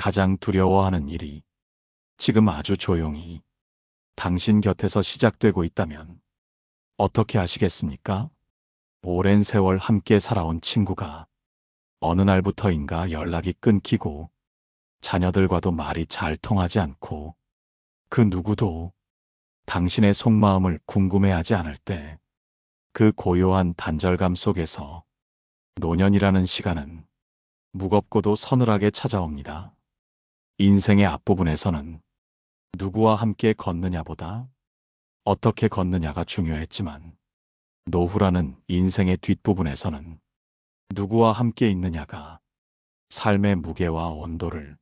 가장 두려워하는 일이 지금 아주 조용히 당신 곁에서 시작되고 있다면 어떻게 하시겠습니까? 오랜 세월 함께 살아온 친구가 어느 날부터인가 연락이 끊기고 자녀들과도 말이 잘 통하지 않고 그 누구도 당신의 속마음을 궁금해하지 않을 때 그 고요한 단절감 속에서 노년이라는 시간은 무겁고도 서늘하게 찾아옵니다. 인생의 앞부분에서는 누구와 함께 걷느냐보다 어떻게 걷느냐가 중요했지만 노후라는 인생의 뒷부분에서는 누구와 함께 있느냐가 삶의 무게와 온도를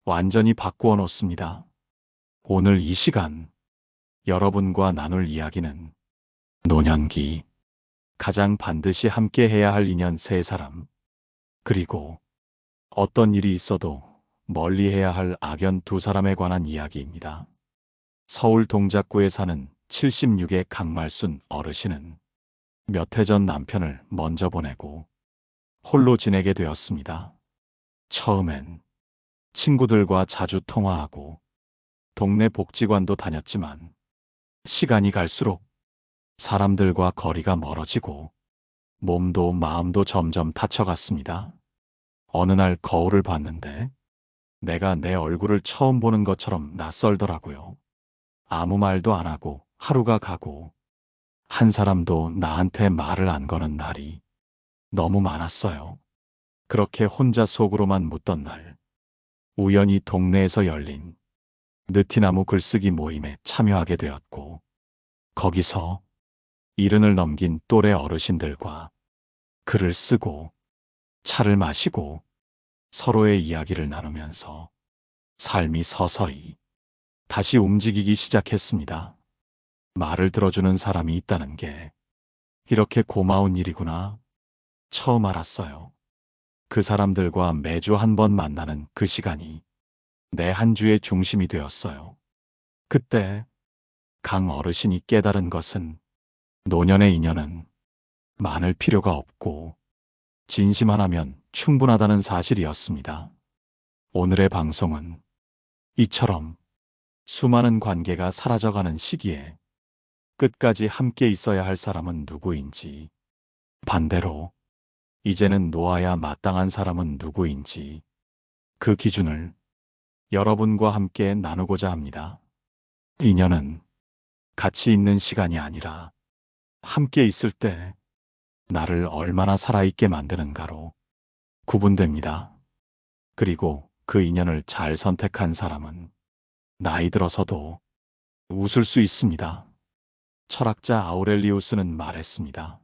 완전히 바꾸어 놓습니다. 오늘 이 시간 여러분과 나눌 이야기는 노년기 가장 반드시 함께 해야 할 인연 세 사람, 그리고 어떤 일이 있어도 멀리 해야 할 악연 두 사람에 관한 이야기입니다. 서울 동작구에 사는 76의 강말순 어르신은 몇 해 전 남편을 먼저 보내고 홀로 지내게 되었습니다. 처음엔 친구들과 자주 통화하고 동네 복지관도 다녔지만 시간이 갈수록 사람들과 거리가 멀어지고 몸도 마음도 점점 다쳐갔습니다. 어느 날 거울을 봤는데 내가 내 얼굴을 처음 보는 것처럼 낯설더라고요. 아무 말도 안 하고 하루가 가고 한 사람도 나한테 말을 안 거는 날이 너무 많았어요. 그렇게 혼자 속으로만 묻던 날, 우연히 동네에서 열린 느티나무 글쓰기 모임에 참여하게 되었고, 거기서 70을 넘긴 또래 어르신들과 글을 쓰고 차를 마시고 서로의 이야기를 나누면서 삶이 서서히 다시 움직이기 시작했습니다. 말을 들어주는 사람이 있다는 게 이렇게 고마운 일이구나 처음 알았어요. 그 사람들과 매주 한 번 만나는 그 시간이 내 한 주의 중심이 되었어요. 그때 강 어르신이 깨달은 것은 노년의 인연은 많을 필요가 없고 진심 하나면 충분하다는 사실이었습니다. 오늘의 방송은 이처럼 수많은 관계가 사라져가는 시기에 끝까지 함께 있어야 할 사람은 누구인지, 반대로 이제는 놓아야 마땅한 사람은 누구인지 그 기준을 여러분과 함께 나누고자 합니다. 인연은 같이 있는 시간이 아니라 함께 있을 때 나를 얼마나 살아있게 만드는가로 구분됩니다. 그리고 그 인연을 잘 선택한 사람은 나이 들어서도 웃을 수 있습니다. 철학자 아우렐리우스는 말했습니다.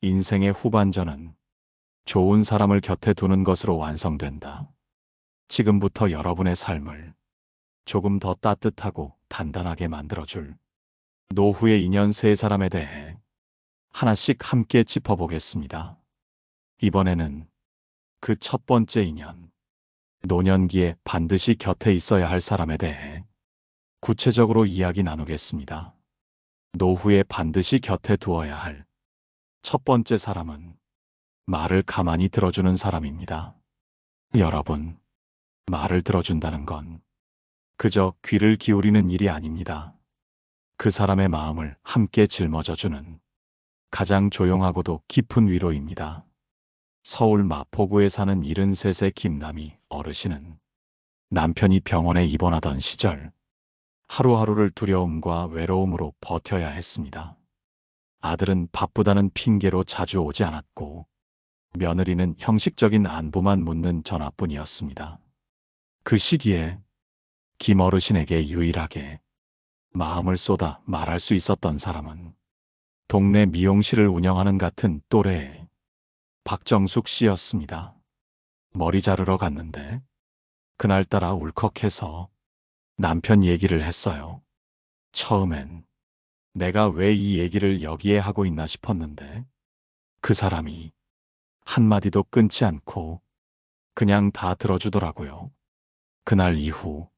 인생의 후반전은 좋은 사람을 곁에 두는 것으로 완성된다. 지금부터 여러분의 삶을 조금 더 따뜻하고 단단하게 만들어줄 노후의 인연 세 사람에 대해 하나씩 함께 짚어보겠습니다. 이번에는 그 첫 번째 인연, 노년기에 반드시 곁에 있어야 할 사람에 대해 구체적으로 이야기 나누겠습니다. 노후에 반드시 곁에 두어야 할 첫 번째 사람은 말을 가만히 들어주는 사람입니다. 여러분, 말을 들어준다는 건 그저 귀를 기울이는 일이 아닙니다. 그 사람의 마음을 함께 짊어져주는 가장 조용하고도 깊은 위로입니다. 서울 마포구에 사는 73세 김남희 어르신은 남편이 병원에 입원하던 시절 하루하루를 두려움과 외로움으로 버텨야 했습니다. 아들은 바쁘다는 핑계로 자주 오지 않았고 며느리는 형식적인 안부만 묻는 전화뿐이었습니다. 그 시기에 김 어르신에게 유일하게 마음을 쏟아 말할 수 있었던 사람은 동네 미용실을 운영하는 같은 또래의 박정숙 씨였습니다. 머리 자르러 갔는데 그날따라 울컥해서 남편 얘기를 했어요. 처음엔 내가 왜 이 얘기를 여기에 하고 있나 싶었는데 그 사람이 한마디도 끊지 않고 그냥 다 들어주더라고요. 그날 이후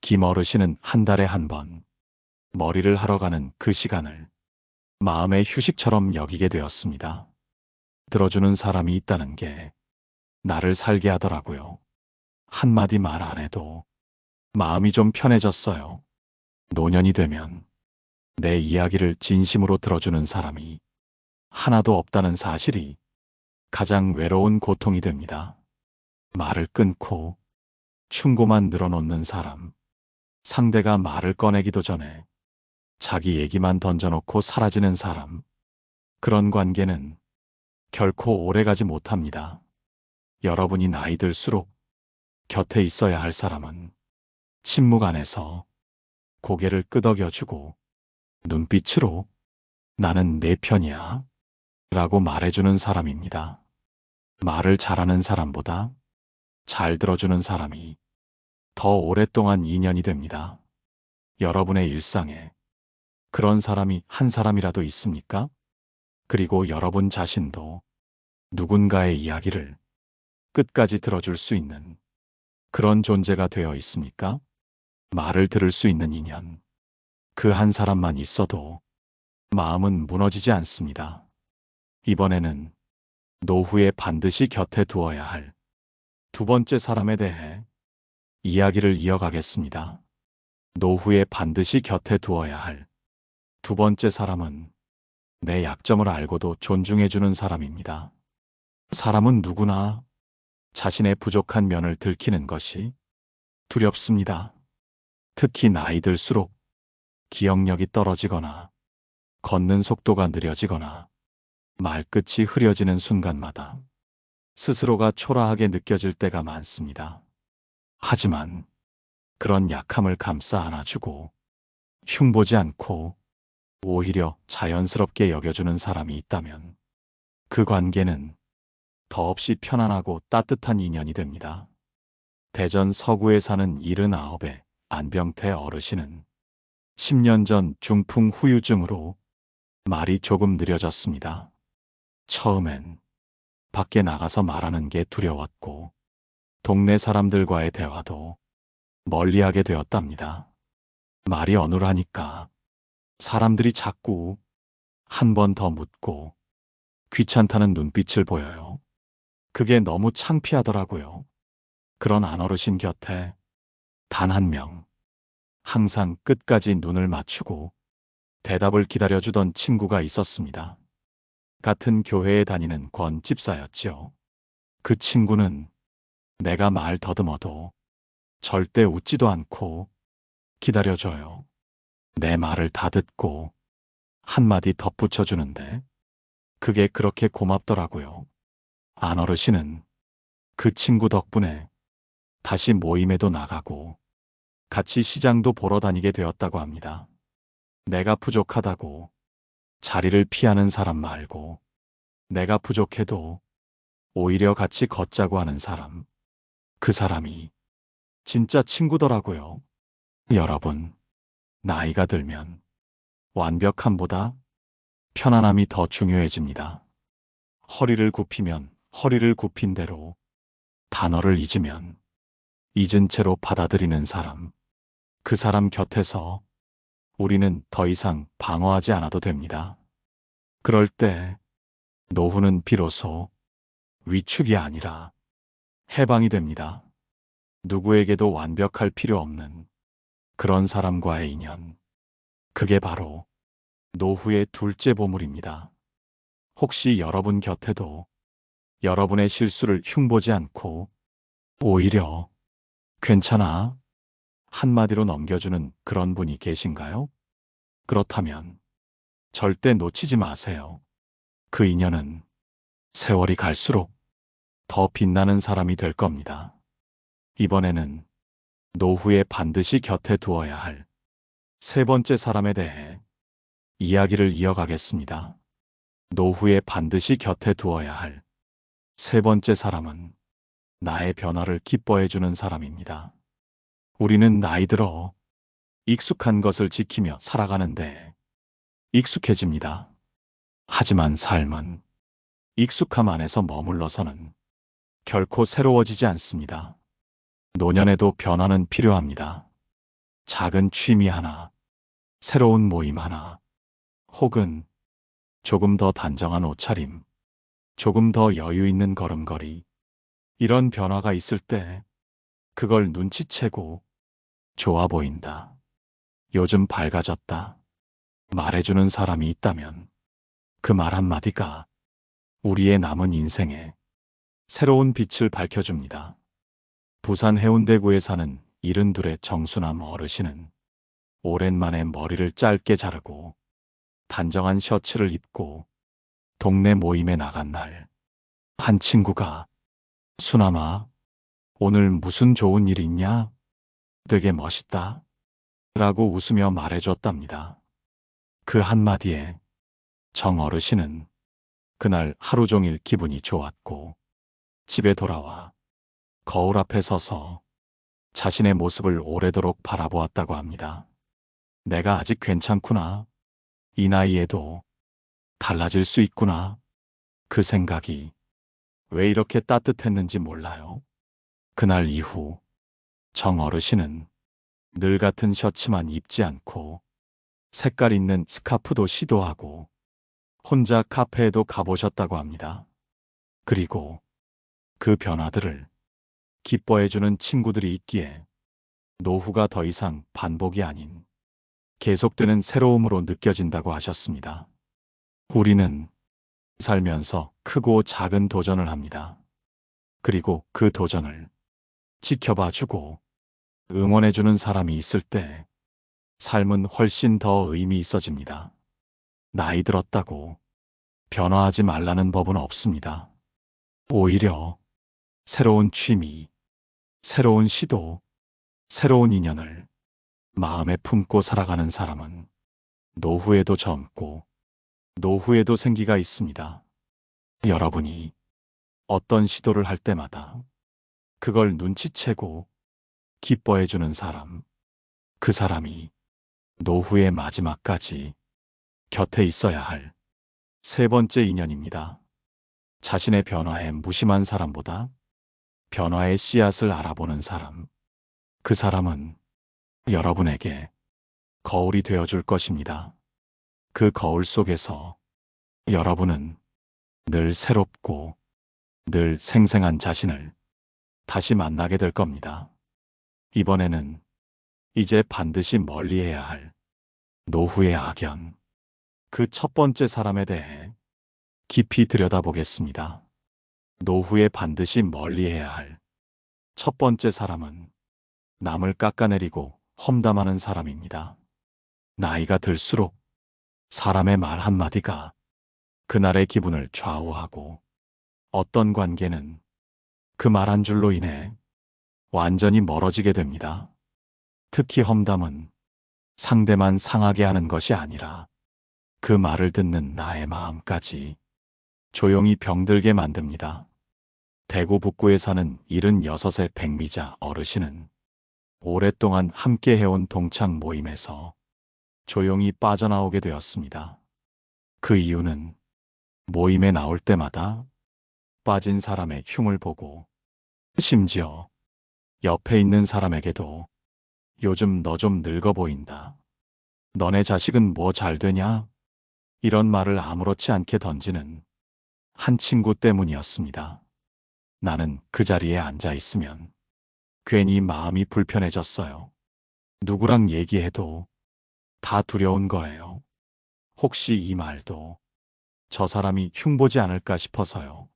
김 어르신은 한 달에 한 번 머리를 하러 가는 그 시간을 마음의 휴식처럼 여기게 되었습니다. 들어주는 사람이 있다는 게 나를 살게 하더라고요. 한마디 말 안 해도 마음이 좀 편해졌어요. 노년이 되면 내 이야기를 진심으로 들어주는 사람이 하나도 없다는 사실이 가장 외로운 고통이 됩니다. 말을 끊고 충고만 늘어놓는 사람, 상대가 말을 꺼내기도 전에 자기 얘기만 던져놓고 사라지는 사람, 그런 관계는 결코 오래가지 못합니다. 여러분이 나이 들수록 곁에 있어야 할 사람은 침묵 안에서 고개를 끄덕여주고 눈빛으로 나는 내 편이야 라고 말해주는 사람입니다. 말을 잘하는 사람보다 잘 들어주는 사람이 더 오랫동안 인연이 됩니다. 여러분의 일상에 그런 사람이 한 사람이라도 있습니까? 그리고 여러분 자신도 누군가의 이야기를 끝까지 들어줄 수 있는 그런 존재가 되어 있습니까? 말을 들을 수 있는 인연. 그 한 사람만 있어도 마음은 무너지지 않습니다. 이번에는 노후에 반드시 곁에 두어야 할 두 번째 사람에 대해 이야기를 이어가겠습니다. 노후에 반드시 곁에 두어야 할 두 번째 사람은 내 약점을 알고도 존중해주는 사람입니다. 사람은 누구나 자신의 부족한 면을 들키는 것이 두렵습니다. 특히 나이 들수록 기억력이 떨어지거나 걷는 속도가 느려지거나 말끝이 흐려지는 순간마다 스스로가 초라하게 느껴질 때가 많습니다. 하지만 그런 약함을 감싸 안아주고 흉보지 않고 오히려 자연스럽게 여겨주는 사람이 있다면 그 관계는 더없이 편안하고 따뜻한 인연이 됩니다. 대전 서구에 사는 79의 안병태 어르신은 10년 전 중풍 후유증으로 말이 조금 느려졌습니다. 처음엔 밖에 나가서 말하는 게 두려웠고 동네 사람들과의 대화도 멀리하게 되었답니다. 말이 어눌하니까 사람들이 자꾸 한 번 더 묻고 귀찮다는 눈빛을 보여요. 그게 너무 창피하더라고요. 그런 안어르신 곁에 단 한 명, 항상 끝까지 눈을 맞추고 대답을 기다려주던 친구가 있었습니다. 같은 교회에 다니는 권 집사였지요. 그 친구는 내가 말 더듬어도 절대 웃지도 않고 기다려줘요. 내 말을 다 듣고 한마디 덧붙여주는데 그게 그렇게 고맙더라고요. 안어르신은 그 친구 덕분에 다시 모임에도 나가고 같이 시장도 보러 다니게 되었다고 합니다. 내가 부족하다고 자리를 피하는 사람 말고 내가 부족해도 오히려 같이 걷자고 하는 사람. 그 사람이 진짜 친구더라고요. 여러분, 나이가 들면 완벽함보다 편안함이 더 중요해집니다. 허리를 굽히면 허리를 굽힌 대로, 단어를 잊으면 잊은 채로 받아들이는 사람. 그 사람 곁에서 우리는 더 이상 방어하지 않아도 됩니다. 그럴 때 노후는 비로소 위축이 아니라 해방이 됩니다. 누구에게도 완벽할 필요 없는 그런 사람과의 인연. 그게 바로 노후의 둘째 보물입니다. 혹시 여러분 곁에도 여러분의 실수를 흉보지 않고 오히려 괜찮아 한마디로 넘겨주는 그런 분이 계신가요? 그렇다면 절대 놓치지 마세요. 그 인연은 세월이 갈수록 더 빛나는 사람이 될 겁니다. 이번에는 노후에 반드시 곁에 두어야 할 세 번째 사람에 대해 이야기를 이어가겠습니다. 노후에 반드시 곁에 두어야 할 세 번째 사람은 나의 변화를 기뻐해주는 사람입니다. 우리는 나이 들어 익숙한 것을 지키며 살아가는데 익숙해집니다. 하지만 삶은 익숙함 안에서 머물러서는 결코 새로워지지 않습니다. 노년에도 변화는 필요합니다. 작은 취미 하나, 새로운 모임 하나, 혹은 조금 더 단정한 옷차림, 조금 더 여유 있는 걸음걸이. 이런 변화가 있을 때 그걸 눈치채고 좋아 보인다. 요즘 밝아졌다. 말해주는 사람이 있다면 그 말 한마디가 우리의 남은 인생에 새로운 빛을 밝혀줍니다. 부산 해운대구에 사는 72의 정수남 어르신은 오랜만에 머리를 짧게 자르고 단정한 셔츠를 입고 동네 모임에 나간 날, 한 친구가 수남아, 오늘 무슨 좋은 일 있냐? 되게 멋있다. 라고 웃으며 말해줬답니다. 그 한마디에 정 어르신은 그날 하루 종일 기분이 좋았고 집에 돌아와 거울 앞에 서서 자신의 모습을 오래도록 바라보았다고 합니다. 내가 아직 괜찮구나. 이 나이에도 달라질 수 있구나. 그 생각이 왜 이렇게 따뜻했는지 몰라요. 그날 이후 정 어르신은 늘 같은 셔츠만 입지 않고 색깔 있는 스카프도 시도하고 혼자 카페에도 가보셨다고 합니다. 그리고 그 변화들을 기뻐해주는 친구들이 있기에 노후가 더 이상 반복이 아닌 계속되는 새로움으로 느껴진다고 하셨습니다. 우리는 살면서 크고 작은 도전을 합니다. 그리고 그 도전을 지켜봐주고 응원해주는 사람이 있을 때 삶은 훨씬 더 의미 있어집니다. 나이 들었다고 변화하지 말라는 법은 없습니다. 오히려 새로운 취미, 새로운 시도, 새로운 인연을 마음에 품고 살아가는 사람은 노후에도 젊고 노후에도 생기가 있습니다. 여러분이 어떤 시도를 할 때마다 그걸 눈치채고 기뻐해주는 사람, 그 사람이 노후의 마지막까지 곁에 있어야 할 세 번째 인연입니다. 자신의 변화에 무심한 사람보다 변화의 씨앗을 알아보는 사람, 그 사람은 여러분에게 거울이 되어줄 것입니다. 그 거울 속에서 여러분은 늘 새롭고 늘 생생한 자신을 다시 만나게 될 겁니다. 이번에는 이제 반드시 멀리해야 할 노후의 악연, 그 첫 번째 사람에 대해 깊이 들여다보겠습니다. 노후에 반드시 멀리해야 할 첫 번째 사람은 남을 깎아내리고 험담하는 사람입니다. 나이가 들수록 사람의 말 한마디가 그날의 기분을 좌우하고 어떤 관계는 그 말 한 줄로 인해 완전히 멀어지게 됩니다. 특히 험담은 상대만 상하게 하는 것이 아니라 그 말을 듣는 나의 마음까지 조용히 병들게 만듭니다. 대구 북구에 사는 76의 백미자 어르신은 오랫동안 함께 해온 동창 모임에서 조용히 빠져나오게 되었습니다. 그 이유는 모임에 나올 때마다 빠진 사람의 흉을 보고 심지어 옆에 있는 사람에게도 요즘 너 좀 늙어 보인다. 너네 자식은 뭐 잘 되냐? 이런 말을 아무렇지 않게 던지는 한 친구 때문이었습니다. 나는 그 자리에 앉아 있으면 괜히 마음이 불편해졌어요. 누구랑 얘기해도 다 두려운 거예요. 혹시 이 말도 저 사람이 흉보지 않을까 싶어서요.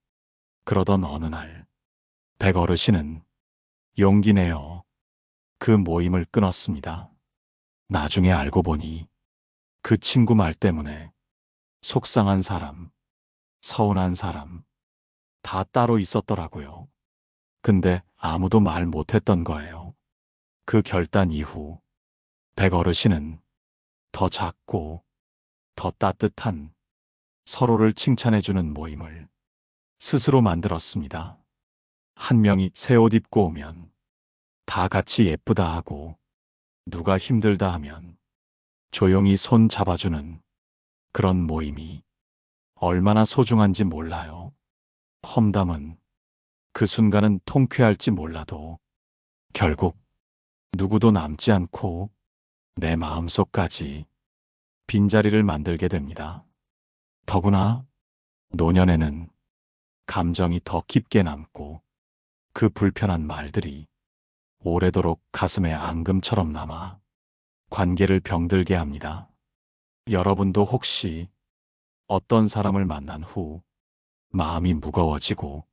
그러던 어느 날 백 어르신은 용기 내어 그 모임을 끊었습니다. 나중에 알고 보니 그 친구 말 때문에 속상한 사람, 서운한 사람 다 따로 있었더라고요. 근데 아무도 말 못했던 거예요. 그 결단 이후 백 어르신은 더 작고 더 따뜻한 서로를 칭찬해주는 모임을 스스로 만들었습니다. 한 명이 새 옷 입고 오면 다 같이 예쁘다 하고 누가 힘들다 하면 조용히 손 잡아주는 그런 모임이 얼마나 소중한지 몰라요. 험담은 그 순간은 통쾌할지 몰라도 결국 누구도 남지 않고 내 마음속까지 빈자리를 만들게 됩니다. 더구나 노년에는 감정이 더 깊게 남고 그 불편한 말들이 오래도록 가슴에 앙금처럼 남아 관계를 병들게 합니다. 여러분도 혹시 어떤 사람을 만난 후 마음이 무거워지고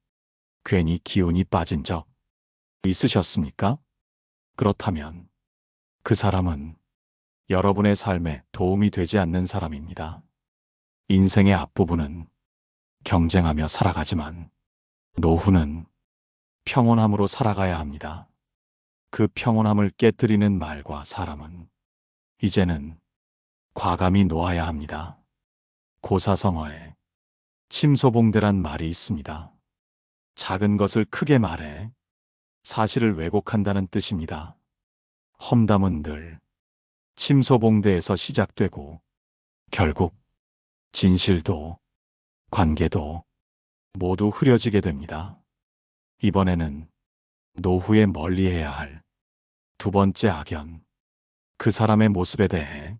괜히 기운이 빠진 적 있으셨습니까? 그렇다면 그 사람은 여러분의 삶에 도움이 되지 않는 사람입니다. 인생의 앞부분은 경쟁하며 살아가지만 노후는 평온함으로 살아가야 합니다. 그 평온함을 깨뜨리는 말과 사람은 이제는 과감히 놓아야 합니다. 고사성어에 침소봉대란 말이 있습니다. 작은 것을 크게 말해 사실을 왜곡한다는 뜻입니다. 험담은 늘 침소봉대에서 시작되고 결국 진실도 관계도 모두 흐려지게 됩니다. 이번에는 노후에 멀리해야 할 두 번째 악연, 그 사람의 모습에 대해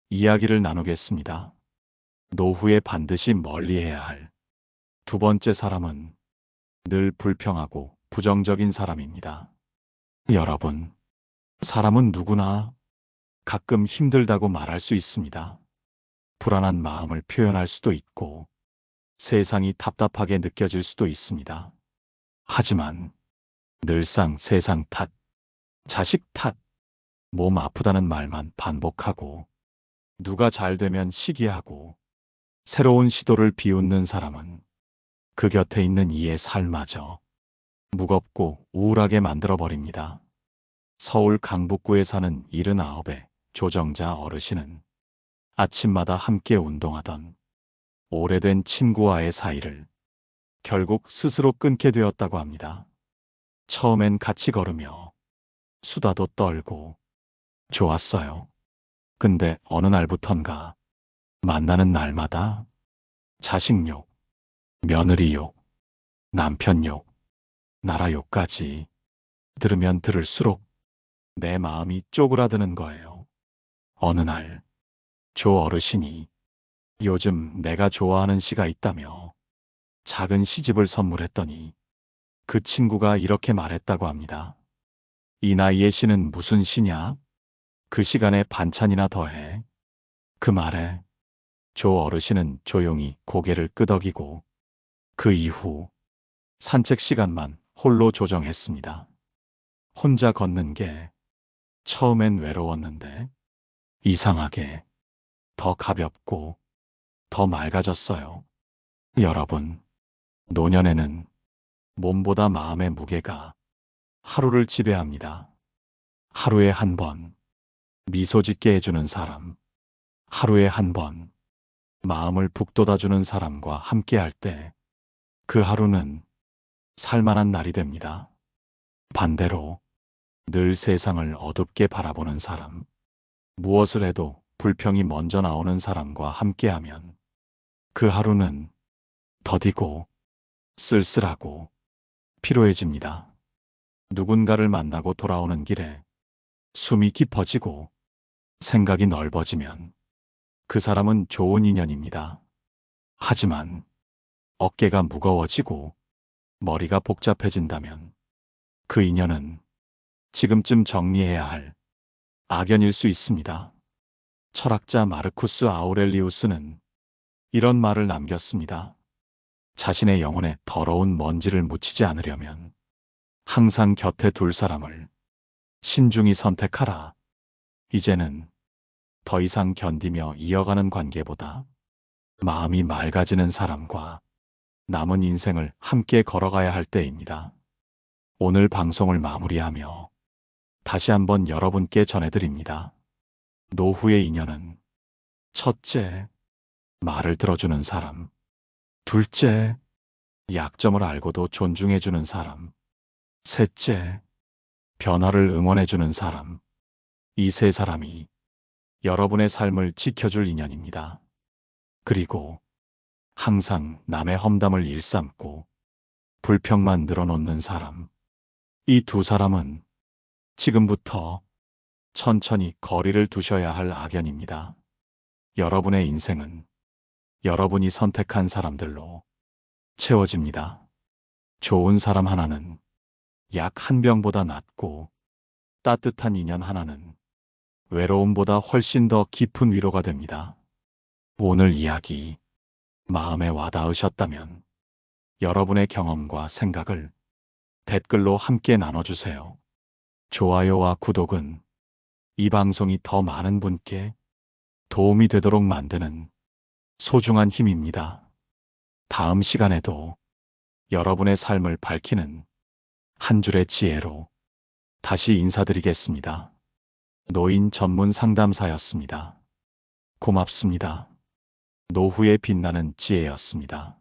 이야기를 나누겠습니다. 노후에 반드시 멀리해야 할 두 번째 사람은 늘 불평하고 부정적인 사람입니다. 여러분, 사람은 누구나 가끔 힘들다고 말할 수 있습니다. 불안한 마음을 표현할 수도 있고 세상이 답답하게 느껴질 수도 있습니다. 하지만 늘상 세상 탓, 자식 탓, 몸 아프다는 말만 반복하고 누가 잘 되면 시기하고 새로운 시도를 비웃는 사람은 그 곁에 있는 이의 삶마저 무겁고 우울하게 만들어버립니다. 서울 강북구에 사는 79의 조정자 어르신은 아침마다 함께 운동하던 오래된 친구와의 사이를 결국 스스로 끊게 되었다고 합니다. 처음엔 같이 걸으며 수다도 떨고 좋았어요. 근데 어느 날부턴가 만나는 날마다 자식 욕, 며느리 욕, 남편 욕, 나라 욕까지 들으면 들을수록 내 마음이 쪼그라드는 거예요. 어느 날 조 어르신이 요즘 내가 좋아하는 시가 있다며 작은 시집을 선물했더니 그 친구가 이렇게 말했다고 합니다. 이 나이에 시는 무슨 시냐? 그 시간에 반찬이나 더해. 그 말에 조 어르신은 조용히 고개를 끄덕이고 그 이후 산책 시간만 홀로 조정했습니다. 혼자 걷는 게 처음엔 외로웠는데 이상하게 더 가볍고 더 맑아졌어요. 여러분, 노년에는 몸보다 마음의 무게가 하루를 지배합니다. 하루에 한 번 미소 짓게 해주는 사람, 하루에 한 번 마음을 북돋아주는 사람과 함께할 때 그 하루는 살만한 날이 됩니다. 반대로 늘 세상을 어둡게 바라보는 사람, 무엇을 해도 불평이 먼저 나오는 사람과 함께하면 그 하루는 더디고 쓸쓸하고 피로해집니다. 누군가를 만나고 돌아오는 길에 숨이 깊어지고 생각이 넓어지면 그 사람은 좋은 인연입니다. 하지만 어깨가 무거워지고 머리가 복잡해진다면 그 인연은 지금쯤 정리해야 할 악연일 수 있습니다. 철학자 마르쿠스 아우렐리우스는 이런 말을 남겼습니다. 자신의 영혼에 더러운 먼지를 묻히지 않으려면 항상 곁에 둘 사람을 신중히 선택하라. 이제는 더 이상 견디며 이어가는 관계보다 마음이 맑아지는 사람과 남은 인생을 함께 걸어가야 할 때입니다. 오늘 방송을 마무리하며 다시 한번 여러분께 전해드립니다. 노후의 인연은 첫째, 말을 들어주는 사람. 둘째, 약점을 알고도 존중해주는 사람. 셋째, 변화를 응원해주는 사람. 이 세 사람이 여러분의 삶을 지켜줄 인연입니다. 그리고 항상 남의 험담을 일삼고 불평만 늘어놓는 사람. 이 두 사람은 지금부터 천천히 거리를 두셔야 할 악연입니다. 여러분의 인생은 여러분이 선택한 사람들로 채워집니다. 좋은 사람 하나는 약 한 병보다 낫고 따뜻한 인연 하나는 외로움보다 훨씬 더 깊은 위로가 됩니다. 오늘 이야기 마음에 와닿으셨다면 여러분의 경험과 생각을 댓글로 함께 나눠주세요. 좋아요와 구독은 이 방송이 더 많은 분께 도움이 되도록 만드는 소중한 힘입니다. 다음 시간에도 여러분의 삶을 밝히는 한 줄의 지혜로 다시 인사드리겠습니다. 노인 전문 상담사였습니다. 고맙습니다. 노후에 빛나는 지혜였습니다.